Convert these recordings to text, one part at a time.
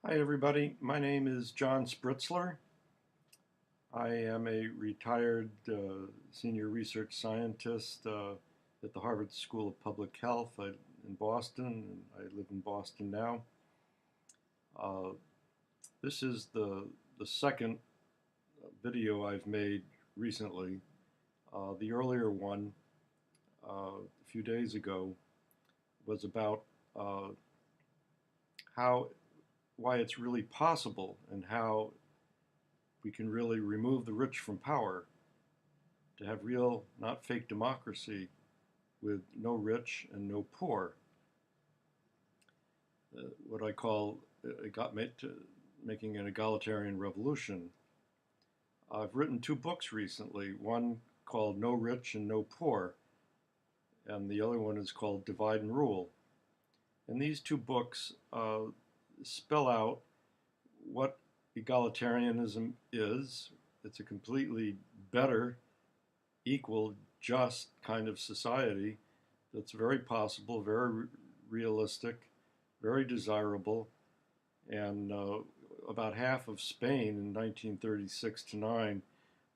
Hi everybody, my name is John Spritzler. I am a retired senior research scientist at the Harvard School of Public Health in Boston, and I live in Boston now. This is the second video I've made recently. The earlier one, a few days ago, was about why it's really possible and how we can really remove the rich from power to have real, not fake democracy with no rich and no poor. What I call making an egalitarian revolution. I've written two books recently, one called No Rich and No Poor, and the other one is called Divide and Rule. And these two books spell out what egalitarianism is. It's a completely better, equal, just kind of society that's very possible, very realistic, very desirable, and about half of Spain in 1936 to 9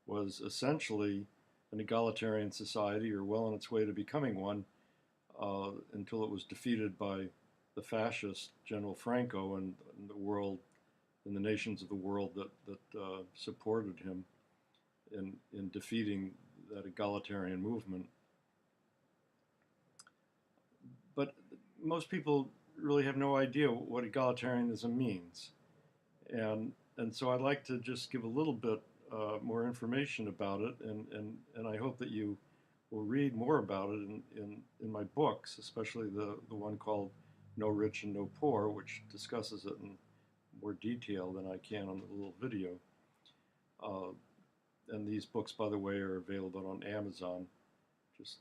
was essentially an egalitarian society, or well on its way to becoming one, until it was defeated by the fascist General Franco and the world, and the nations of the world that supported him in defeating that egalitarian movement. But most people really have no idea what egalitarianism means. And so I'd like to just give a little bit more information about it, and I hope that you will read more about it in my books, especially the one called No Rich and No Poor, which discusses it in more detail than I can on the little video. And these books, by the way, are available on Amazon. Just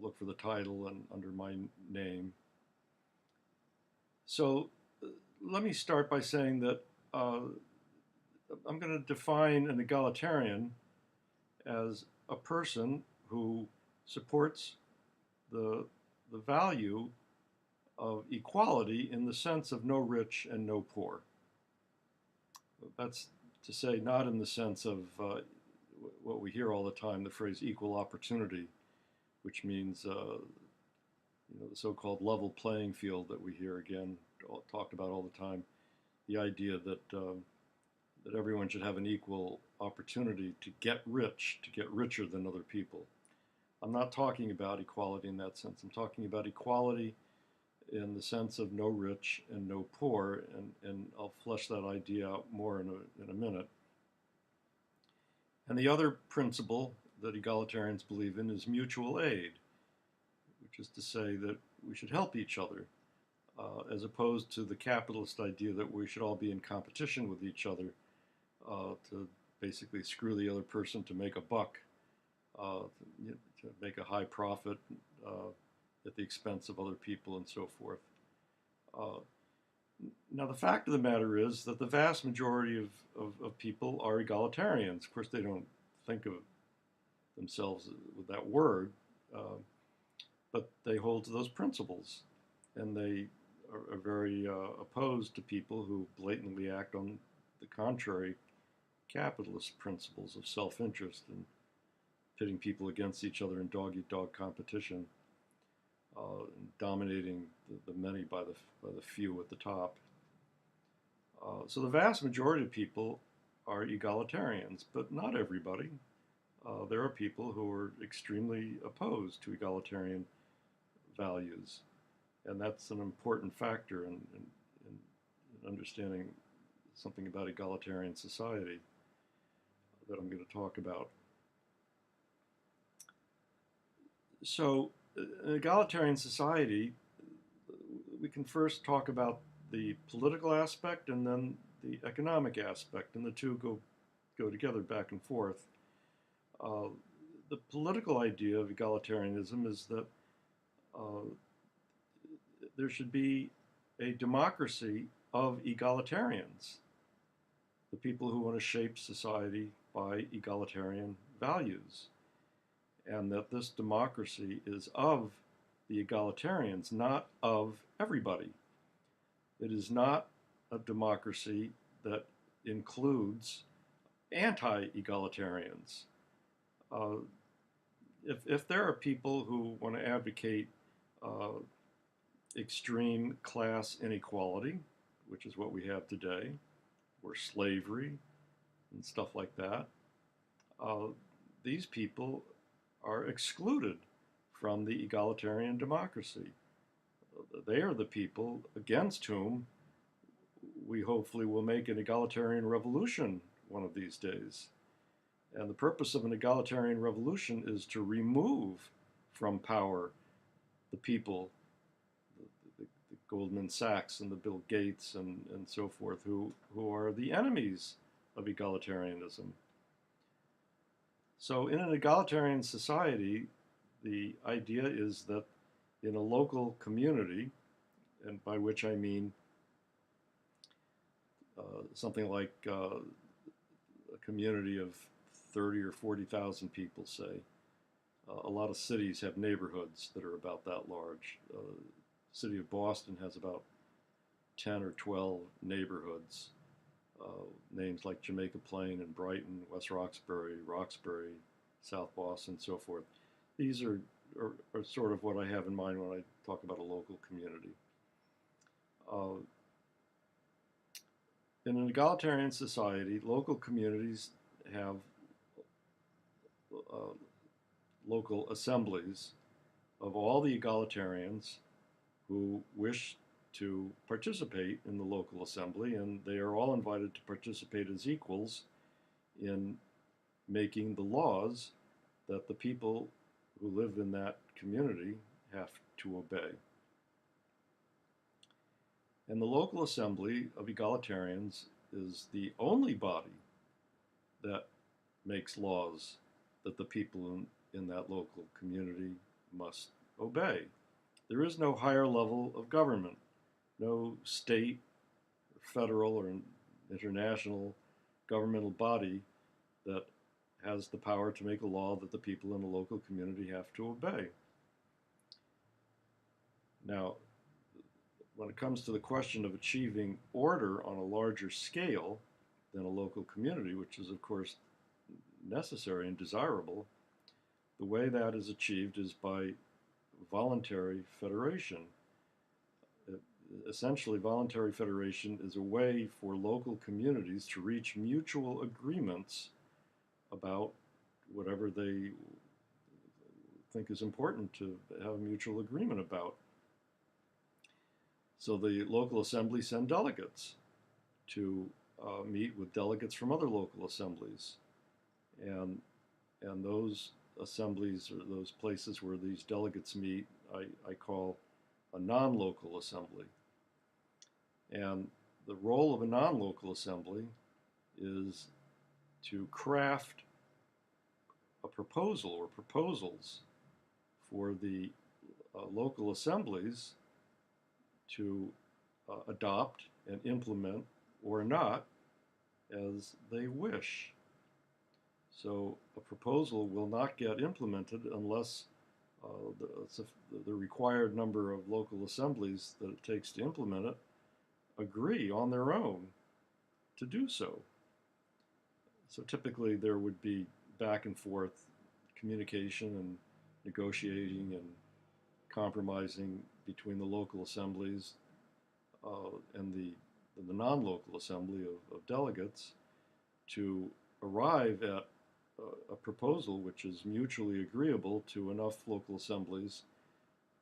look for the title and under my name. So let me start by saying that I'm going to define an egalitarian as a person who supports the value of equality in the sense of no rich and no poor. That's to say, not in the sense of what we hear all the time, the phrase equal opportunity, which means the so-called level playing field that we hear again talked about all the time. The idea that everyone should have an equal opportunity to get rich, to get richer than other people. I'm not talking about equality in that sense. I'm talking about equality in the sense of no rich and no poor, and I'll flesh that idea out more in a minute. And the other principle that egalitarians believe in is mutual aid, which is to say that we should help each other, as opposed to the capitalist idea that we should all be in competition with each other to basically screw the other person to make a buck, to make a high profit at the expense of other people and so forth. Now, the fact of the matter is that the vast majority of people are egalitarians. Of course, they don't think of themselves with that word, but they hold to those principles, and they are very opposed to people who blatantly act on the contrary capitalist principles of self-interest and pitting people against each other in dog-eat-dog competition, dominating the many by the few at the top. So the vast majority of people are egalitarians, but not everybody. There are people who are extremely opposed to egalitarian values, and that's an important factor in understanding something about egalitarian society that I'm going to talk about. So, in egalitarian society, we can first talk about the political aspect and then the economic aspect, and the two go together back and forth. The political idea of egalitarianism is that there should be a democracy of egalitarians, the people who want to shape society by egalitarian values, and that this democracy is of the egalitarians, not of everybody. It is not a democracy that includes anti-egalitarians. Uh, if there are people who want to advocate uh, extreme class inequality, which is what we have today, or slavery and stuff like that, uh, these people are excluded from the egalitarian democracy. They are the people against whom we hopefully will make an egalitarian revolution one of these days. And the purpose of an egalitarian revolution is to remove from power the people, the Goldman Sachs and the Bill Gates and so forth, who are the enemies of egalitarianism. So in an egalitarian society, the idea is that in a local community, and by which I mean something like a community of 30 or 40,000 people, say. A lot of cities have neighborhoods that are about that large. The city of Boston has about 10 or 12 neighborhoods, names like Jamaica Plain and Brighton, West Roxbury, South Boston, and so forth. These are sort of what I have in mind when I talk about a local community. In an egalitarian society, local communities have local assemblies of all the egalitarians who wish to participate in the local assembly, and they are all invited to participate as equals in making the laws that the people who live in that community have to obey. And the local assembly of egalitarians is the only body that makes laws that the people in that local community must obey. There is no higher level of government, no state, federal, or international governmental body that has the power to make a law that the people in a local community have to obey. Now, when it comes to the question of achieving order on a larger scale than a local community, which is, of course, necessary and desirable, the way that is achieved is by voluntary federation. Essentially, voluntary federation is a way for local communities to reach mutual agreements about whatever they think is important to have a mutual agreement about. So the local assemblies send delegates to meet with delegates from other local assemblies. And those assemblies, or those places where these delegates meet, I call a non-local assembly. And the role of a non-local assembly is to craft a proposal or proposals for the local assemblies to adopt and implement or not as they wish. So a proposal will not get implemented unless the required number of local assemblies that it takes to implement it agree on their own to do so. So typically there would be back and forth communication and negotiating and compromising between the local assemblies and the non-local assembly of delegates to arrive at a proposal which is mutually agreeable to enough local assemblies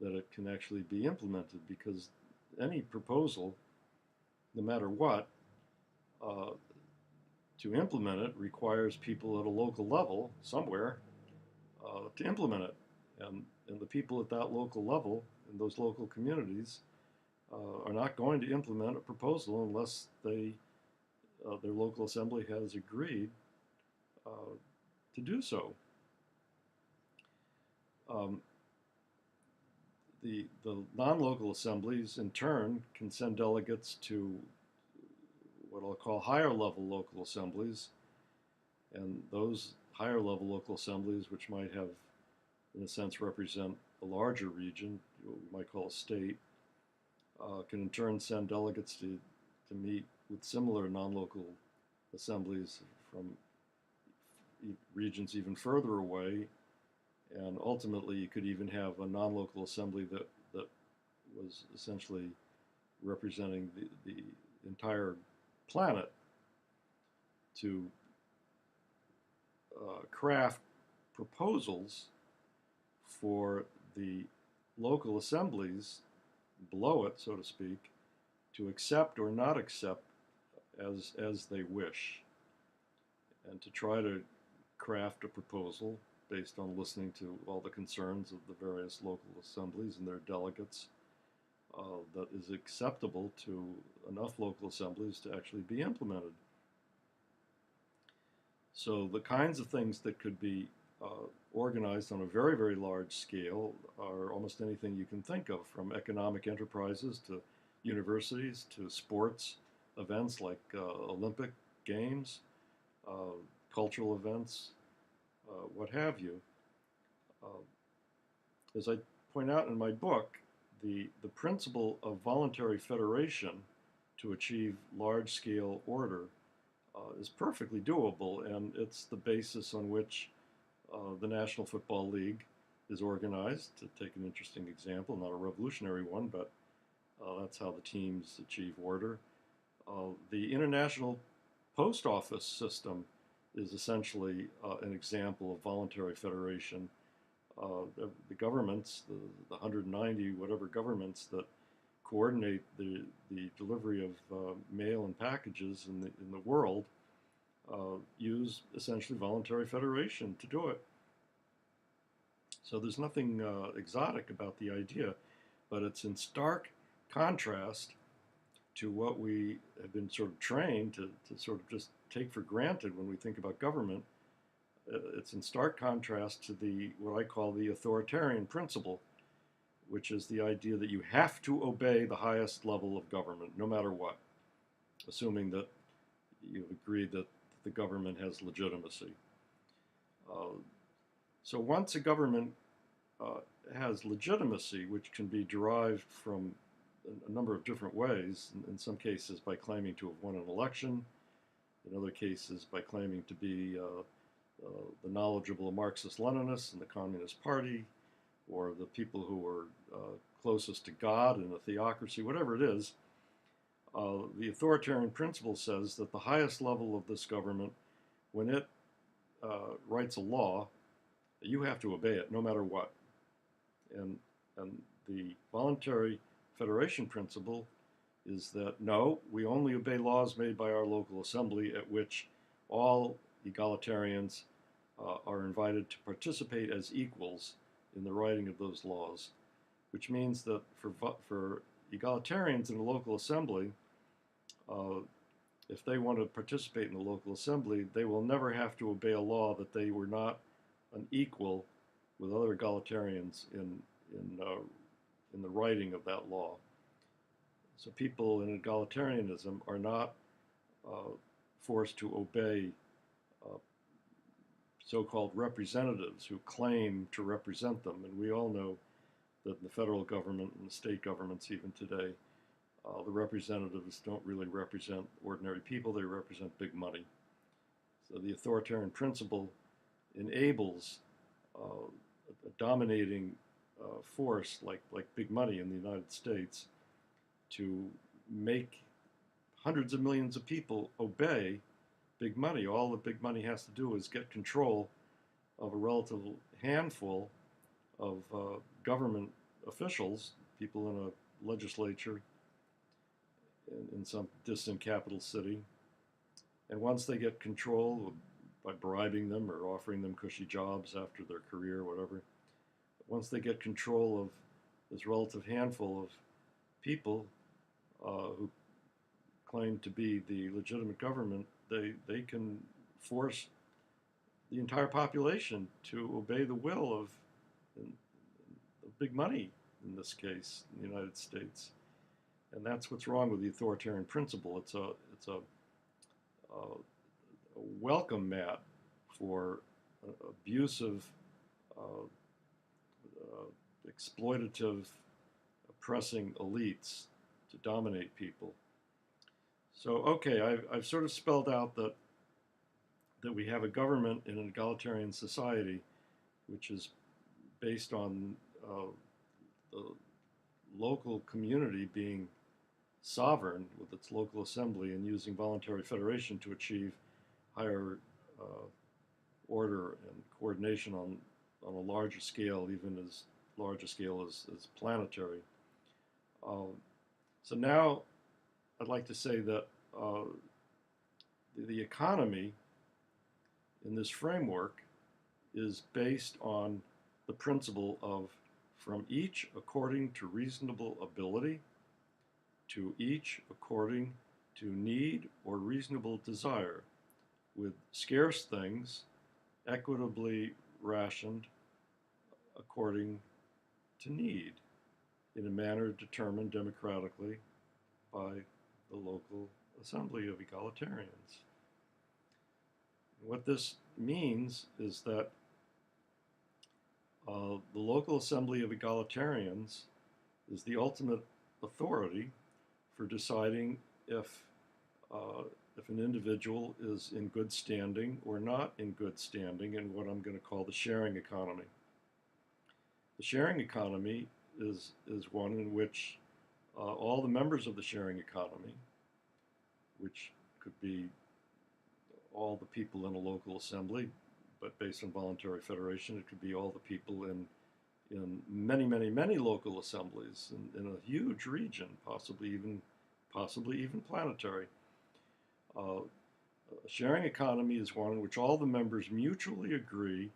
that it can actually be implemented, because any proposal, no matter what, to implement it requires people at a local level somewhere to implement it. And the people at that local level, in those local communities, are not going to implement a proposal unless their local assembly has agreed to do so. The non-local assemblies, in turn, can send delegates to what I'll call higher level local assemblies, and those higher level local assemblies, which might have, in a sense, represent a larger region, what we might call a state, can in turn send delegates to meet with similar non-local assemblies from regions even further away, and ultimately you could even have a non-local assembly that was essentially representing the entire planet to craft proposals for the local assemblies below it, so to speak, to accept or not accept as they wish, and to try to craft a proposal based on listening to all the concerns of the various local assemblies and their delegates that is acceptable to enough local assemblies to actually be implemented. So the kinds of things that could be organized on a very, very large scale are almost anything you can think of, from economic enterprises to universities to sports events like Olympic Games, cultural events, what have you. As I point out in my book, the principle of voluntary federation to achieve large-scale order is perfectly doable, and it's the basis on which the National Football League is organized. To take an interesting example, not a revolutionary one, but that's how the teams achieve order. The International Post Office system is essentially an example of voluntary federation. The governments, the 190 whatever governments that coordinate the delivery of mail and packages in the world use essentially voluntary federation to do it. So there's nothing exotic about the idea, but it's in stark contrast to what we have been sort of trained to sort of just take for granted when we think about government. It's in stark contrast to what I call the authoritarian principle, which is the idea that you have to obey the highest level of government, no matter what, assuming that you agree that the government has legitimacy. So once a government has legitimacy, which can be derived from a number of different ways, in some cases by claiming to have won an election, in other cases by claiming to be the knowledgeable Marxist-Leninists in the Communist Party, or the people who are closest to God in a theocracy, whatever it is, the authoritarian principle says that the highest level of this government, when it writes a law, you have to obey it no matter what. And the voluntary federation principle is that no, we only obey laws made by our local assembly, at which all egalitarians are invited to participate as equals in the writing of those laws, which means that for egalitarians in a local assembly, if they want to participate in the local assembly, they will never have to obey a law that they were not an equal with other egalitarians in the writing of that law. So people in egalitarianism are not forced to obey so-called representatives who claim to represent them. And we all know that in the federal government and the state governments even today, the representatives don't really represent ordinary people, they represent big money. So the authoritarian principle enables a dominating force like big money in the United States to make hundreds of millions of people obey big money. All that big money has to do is get control of a relative handful of government officials, people in a legislature in some distant capital city. And once they get control by bribing them or offering them cushy jobs after their career, whatever, once they get control of this relative handful of people who claim to be the legitimate government, they can force the entire population to obey the will of big money, in this case, in the United States. And that's what's wrong with the authoritarian principle. It's a welcome mat for abusive, exploitative, oppressing elites dominate people. So, okay, I've sort of spelled out that we have a government in an egalitarian society, which is based on the local community being sovereign with its local assembly and using voluntary federation to achieve higher order and coordination on a larger scale, even as large a scale as planetary. So now I'd like to say that the economy in this framework is based on the principle of from each according to reasonable ability, to each according to need or reasonable desire, with scarce things equitably rationed according to need, in a manner determined democratically by the local assembly of egalitarians. What this means is that the local assembly of egalitarians is the ultimate authority for deciding if an individual is in good standing or not in good standing in what I'm going to call the sharing economy. The sharing economy is one in which all the members of the sharing economy, which could be all the people in a local assembly, but based on voluntary federation, it could be all the people in many local assemblies in a huge region, possibly even planetary. A sharing economy is one in which all the members mutually agree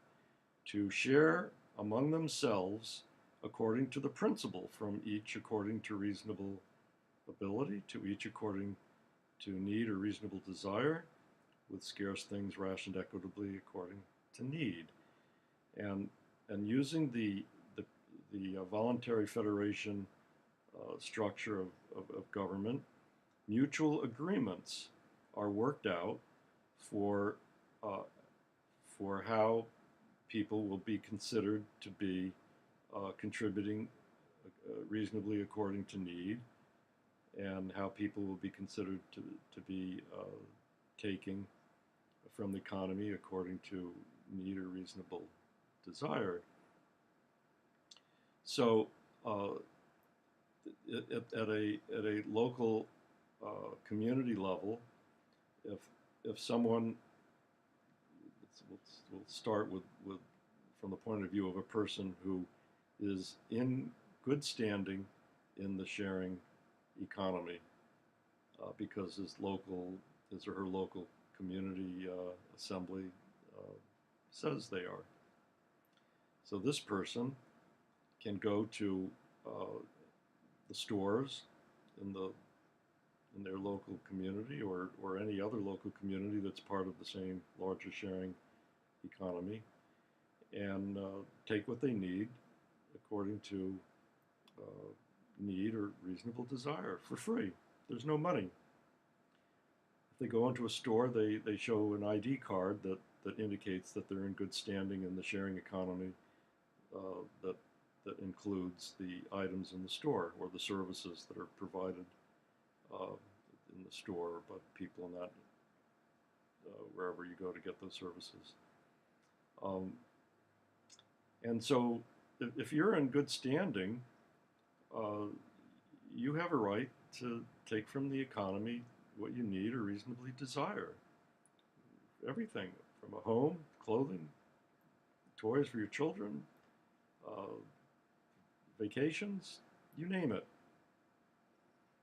to share among themselves according to the principle, from each according to reasonable ability, to each according to need or reasonable desire, with scarce things rationed equitably according to need. And using the voluntary federation structure of government, mutual agreements are worked out for how people will be considered to be contributing reasonably according to need, and how people will be considered to be taking from the economy according to need or reasonable desire. So at a local community level, if someone, we'll start with from the point of view of a person who is in good standing in the sharing economy because his or her local community assembly says they are. So this person can go to the stores in their local community or any other local community that's part of the same larger sharing economy, and take what they need according to need or reasonable desire for free. There's no money. If they go into a store, they show an ID card that indicates that they're in good standing in the sharing economy that includes the items in the store or the services that are provided in the store by people in that wherever you go to get those services. And so if you're in good standing, you have a right to take from the economy what you need or reasonably desire. Everything from a home, clothing, toys for your children, vacations, you name it.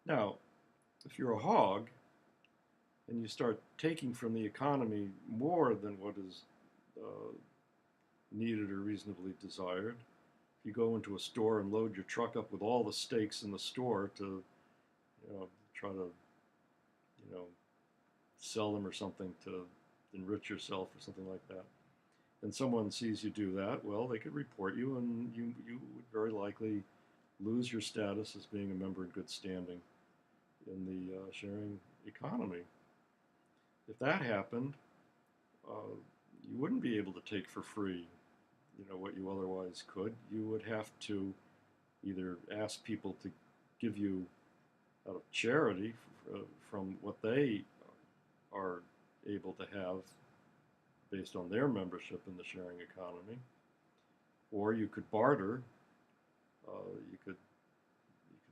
Now, if you're a hog and you start taking from the economy more than what is needed or reasonably desired, if you go into a store and load your truck up with all the steaks in the store to try to sell them or something to enrich yourself or something like that, and someone sees you do that, well, they could report you, and you would very likely lose your status as being a member in good standing in the sharing economy. If that happened, you wouldn't be able to take for free, what you otherwise could. You would have to either ask people to give you out of charity from what they are able to have based on their membership in the sharing economy. Or you could barter. You could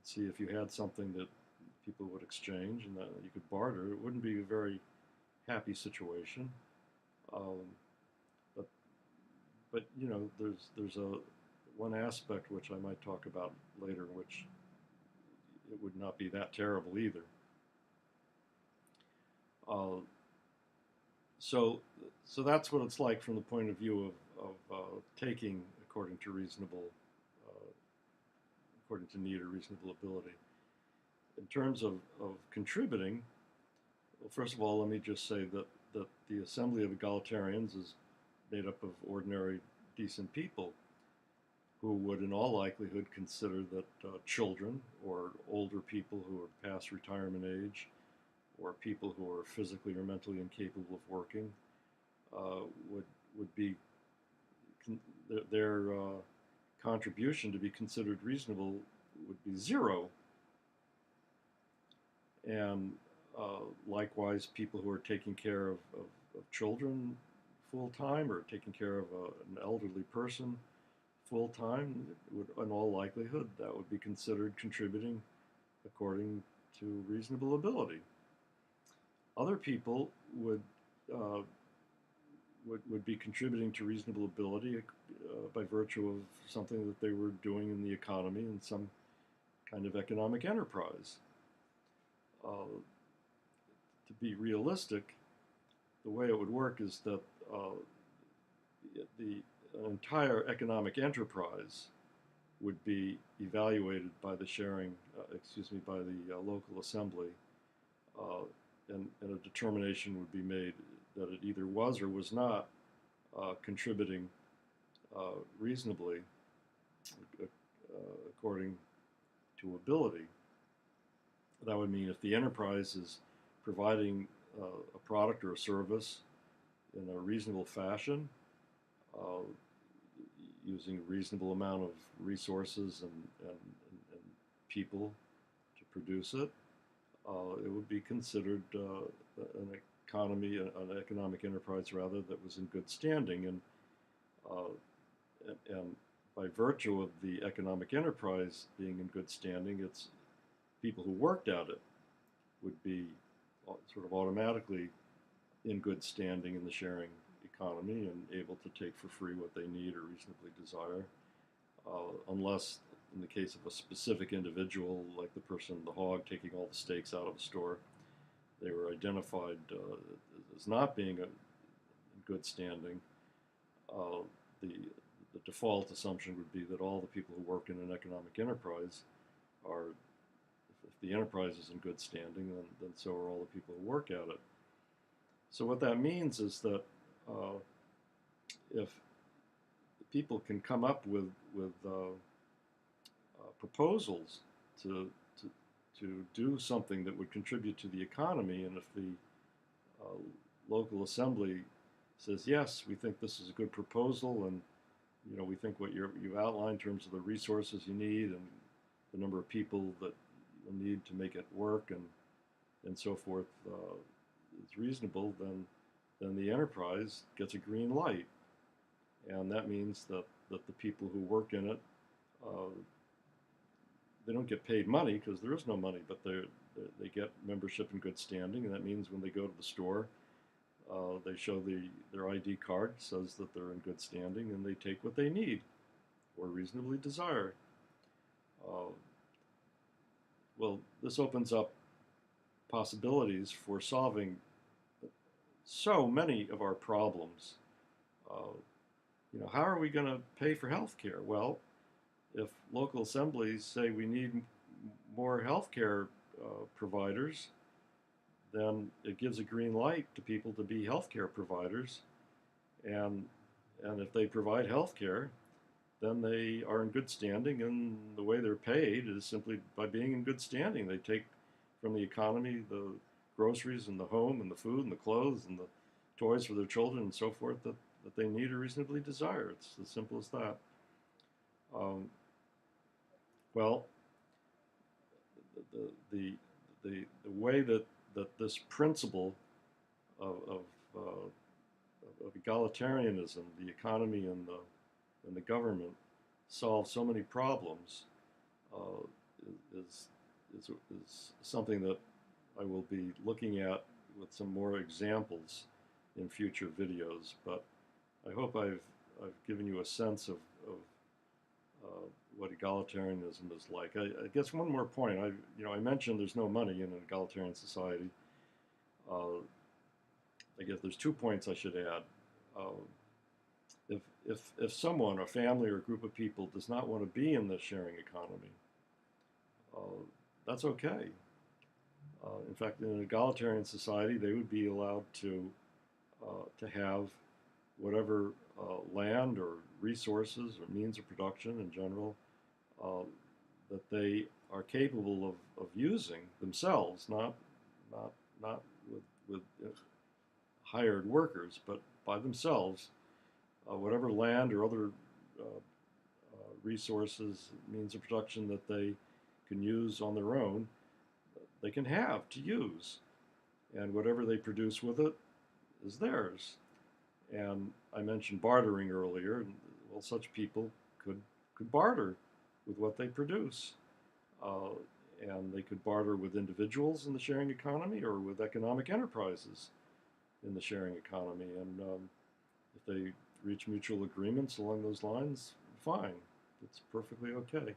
see if you had something that people would exchange and that you could barter. It wouldn't be a very happy situation. Um, but you know, there's a one aspect which I might talk about later, which it would not be that terrible either. Uh, so that's what it's like from the point of view of taking according to according to need or reasonable ability. In terms of contributing, well, first of all, let me just say that the Assembly of Egalitarians is made up of ordinary, decent people who would, in all likelihood, consider that children or older people who are past retirement age or people who are physically or mentally incapable of working would be their contribution to be considered reasonable would be zero. And likewise, people who are taking care of children full time or taking care of an elderly person full time would, in all likelihood, that would be considered contributing according to reasonable ability. Other people would be contributing to reasonable ability by virtue of something that they were doing in the economy in some kind of economic enterprise. To be realistic, the way it would work is that the entire economic enterprise would be evaluated by the by the local assembly, and a determination would be made that it either was or was not contributing reasonably according to ability. That would mean if the enterprise is providing a product or a service in a reasonable fashion, using a reasonable amount of resources and people to produce it, it would be considered an economic enterprise rather, that was in good standing. And by virtue of the economic enterprise being in good standing, it's people who worked at it would be sort of automatically in good standing in the sharing economy and able to take for free what they need or reasonably desire, unless in the case of a specific individual, like the person, the hog, taking all the steaks out of a store, they were identified as not being in good standing. The default assumption would be that all the people who work in an economic enterprise are, if the enterprise is in good standing, then so are all the people who work at it. So what that means is that if people can come up with proposals to do something that would contribute to the economy, and if the local assembly says, yes, we think this is a good proposal, and we think what you've outlined in terms of the resources you need and the number of people that you'll need to make it work and so forth is reasonable, then the enterprise gets a green light. And that means that the people who work in it, they don't get paid money because there is no money, but they get membership in good standing, and that means when they go to the store, they show their ID card, says that they're in good standing, and they take what they need or reasonably desire. Well, this opens up possibilities for solving so many of our problems. How are we going to pay for health care? Well, if local assemblies say we need more health care providers, then it gives a green light to people to be health care providers. And if they provide health care, then they are in good standing, and the way they're paid is simply by being in good standing. They take from the economy the groceries and the home and the food and the clothes and the toys for their children and so forth that they need or reasonably desire. It's as simple as that. Well, the, the way that this principle of, uh, of egalitarianism, the economy and the government, solve so many problems uh, is, is something that I will be looking at with some more examples in future videos. But I hope I've given you a sense of what egalitarianism is like. I guess one more point. I mentioned there's no money in an egalitarian society. I guess there's 2 points I should add. Uh, if someone, a family or a group of people, does not want to be in the sharing economy, that's okay. In fact, in an egalitarian society, they would be allowed to have whatever land or resources or means of production in general that they are capable of using themselves, not with hired workers, but by themselves, whatever land or other resources, means of production that they can use on their own, they can have to use. And whatever they produce with it is theirs. And I mentioned bartering earlier. Well, such people could barter with what they produce. And they could barter with individuals in the sharing economy or with economic enterprises in the sharing economy. And if they reach mutual agreements along those lines, fine. It's perfectly okay.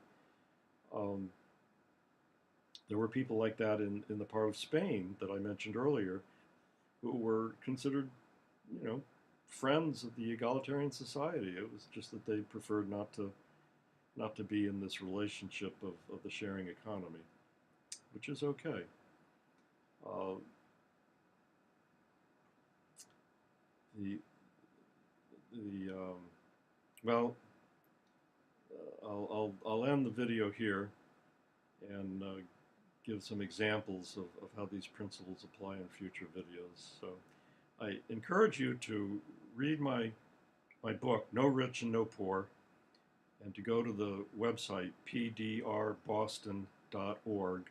There were people like that in the part of Spain that I mentioned earlier who were considered, friends of the egalitarian society. It was just that they preferred not to be in this relationship of the sharing economy, which is okay. Well, I'll end the video here and give some examples of how these principles apply in future videos. So I encourage you to read my book, No Rich and No Poor, and to go to the website pdrboston.org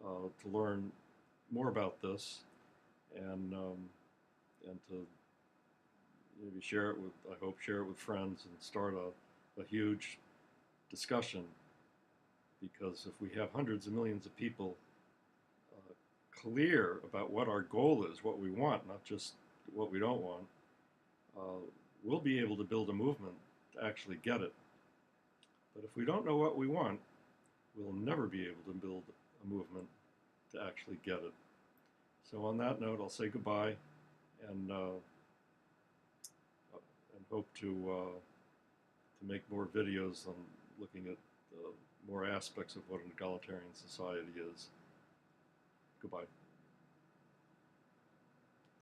to learn more about this and to maybe share it with, I hope, share it with friends and start a huge discussion. Because if we have hundreds of millions of people clear about what our goal is, what we want, not just what we don't want, we'll be able to build a movement to actually get it. But if we don't know what we want, we'll never be able to build a movement to actually get it. So on that note, I'll say goodbye and hope to make more videos on looking at more aspects of what an egalitarian society is. Goodbye.